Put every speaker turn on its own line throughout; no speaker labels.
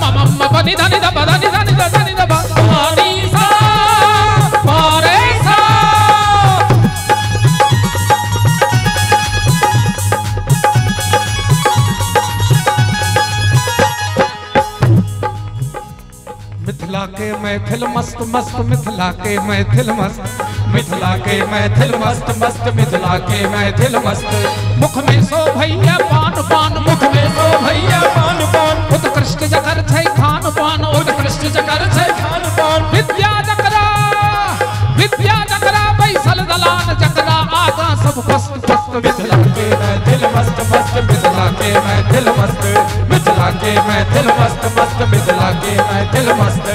मम बनि धनि ध बनि धनि ध पानी सा पारे सा। मिथिला के महफिल मस्त मस्त मिथिला के महफिल मस्त मिथिला के महफिल मस्त मस्त मिथिला के महफिल मस्त। मुख में सो भैया पान पान मुख में सो भैया पान पान उत्कृष्ट जकर छै खान पान उत्कृष्ट जकर छै खान पान। विद्या जकरा बैसल दलान जकरा आगा सब फस्त फस्त। मिथिला के महफिल मस्त मस्त मिथिला के महफिल मस्त मिथिला के महफिल मस्त मस्त मिथिला के महफिल मस्त।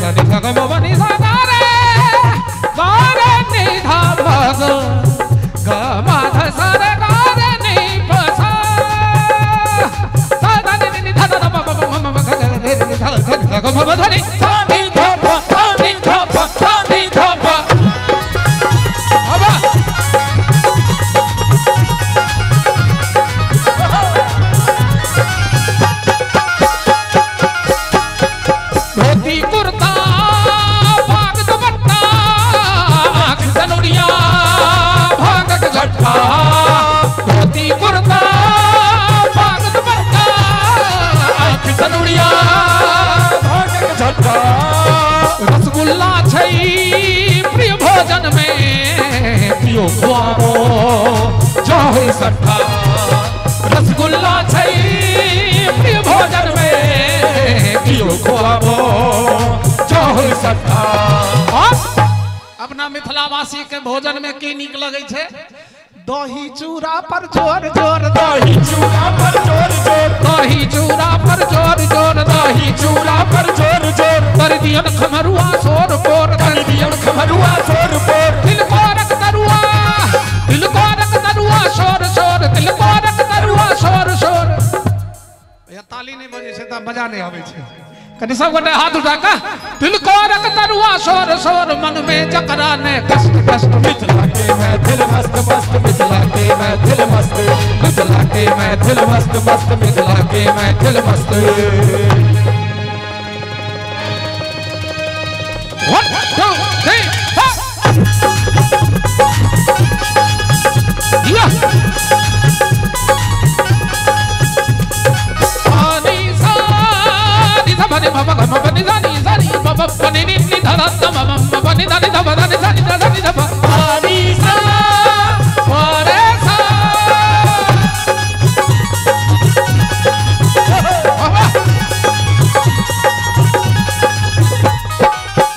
सनि ध ग बनि सा गारे नि धा भग ग मा ध सा रे गारे नि प सा सा ध नि नि ध ध प प म म ग ग रे नि ध ध ग म ध नि सा नि ध प सा नि ध प सा नि ध प। धोती कुर्ता भाग दुपट्टा आँख सनुरिया भागक झट्टा। धोती कुर्ता भाग दुपट्टा आँख सनुरिया भागक झट्टा। रसगुल्ला छै प्रिय भोजन में पियो खुआबो जाहि सट्ठा। रसगुल्ला छै प्रिय भोजन में पियो खुआबो जाहि सट्ठा। अपना मिथिलावासी के भोजन में की नीक लगे छे? दही चूड़ा पर जोर जोर दही चूड़ा पर जोर जोर दही चूड़ा पर जोर जोर दही चूड़ा पर जोर जोर। कर दियन खमरुआ सोर पोर कर दियन खमरुआ सोर पोर। दिल को रख तरुआ शोर शोर दिल को रख तरुआ शोर शोर। या ताली नहीं बजे छे त मजा नहीं आवे छे। कनी सब गोटे हाथ उठा का दिल को रख तरुआ शोर शोर मन में जकरा ने कष्ट कष्ट। मिथिला के महफिल मस्त मस्त मिथिला के महफिल मस्त मिथिला के महफिल मस्त मस्त मिथिला के महफिल मस्त। 1 2 3 या पानी सा नि ध बनि म ग म बनि ध नि सा नि ब ब बनि नि नि ध ध म म बनि ध नि ध ब ध नि सा नि ध नि ध ब। पानी सा पारे सा।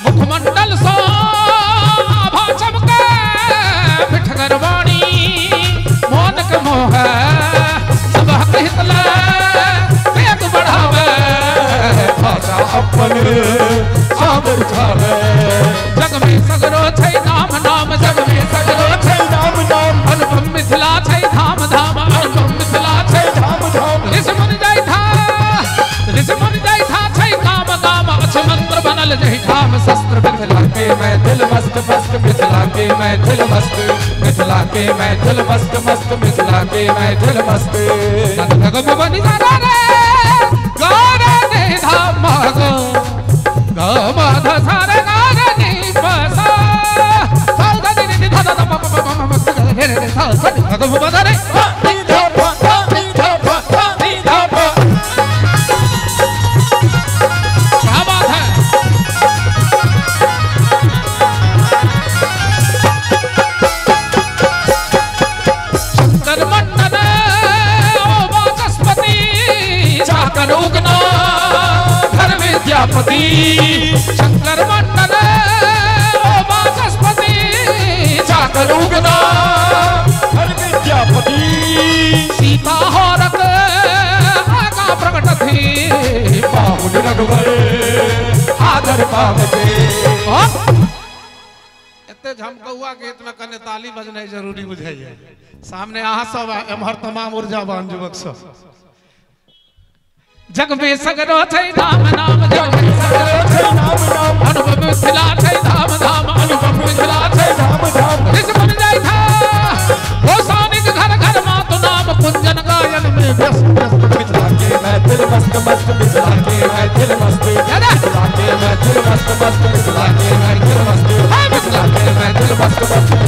मुखमंडल सा आभा चमके पिठगर वाणी मोन के मोह सब हक हितला पेट बढ़ावे भाषा अपन साबर उठावे। जग में सगरो छै नाम नाम जग में सगरो छै नाम नाम। अनुपम मिथिला छै धाम धाम अनुपम मिथिला छै धाम धाम। ऋषि मुनि जाय था छै काम काम अछ मंत्र बनल जहि धाम शस्त्र। मिथिला के महफिल मस्त मस्त मिथिला के महफिल मस्त मिथिला के महफिल मस्त मस्त मिथिला के महफिल मस्त। ध ग बनि सा रे गारे नि धा म ग ग म ध सा रे गारे नि प सा सा ध नि नि ध ध प प म म ग रे रे सा सा ध ग म ध रे नि ध प नि ध प नि ध प। क्या बात है? शंकर मंडन ओ वाचस्पति चाकर उगना घर विद्यापति। शंकर मंडन ओ वाचस्पति चाकर उगना घर विद्यापति। सीता हरक आगा प्रकट थी बाहुल रघुवर आदर पावते। एते झमकौआ गीत में कने ताली बजनाई जरूरी बुझाइए। सामने अहाँ सब एम्हर तमाम ऊर्जावान युवक सब। जग में सगरो छै नाम नाम जग में सगरो छै नाम नाम। अनुपम मिथिला छै धाम धाम अनुपम मिथिला छै धाम धाम। ऋषि मुनि जाय था वो सानिक घर घर मातु नाम कुंजन गायन में व्यस्त व्यस्त। मिथिला के महफिल मस्त मस्त मिथिला के मैथिल मस्त, मिथिला के मैथिल मस्त मस्त, मिथिला के मैथिल मस्त, मिथिला के मैथिल मस्त मस्त।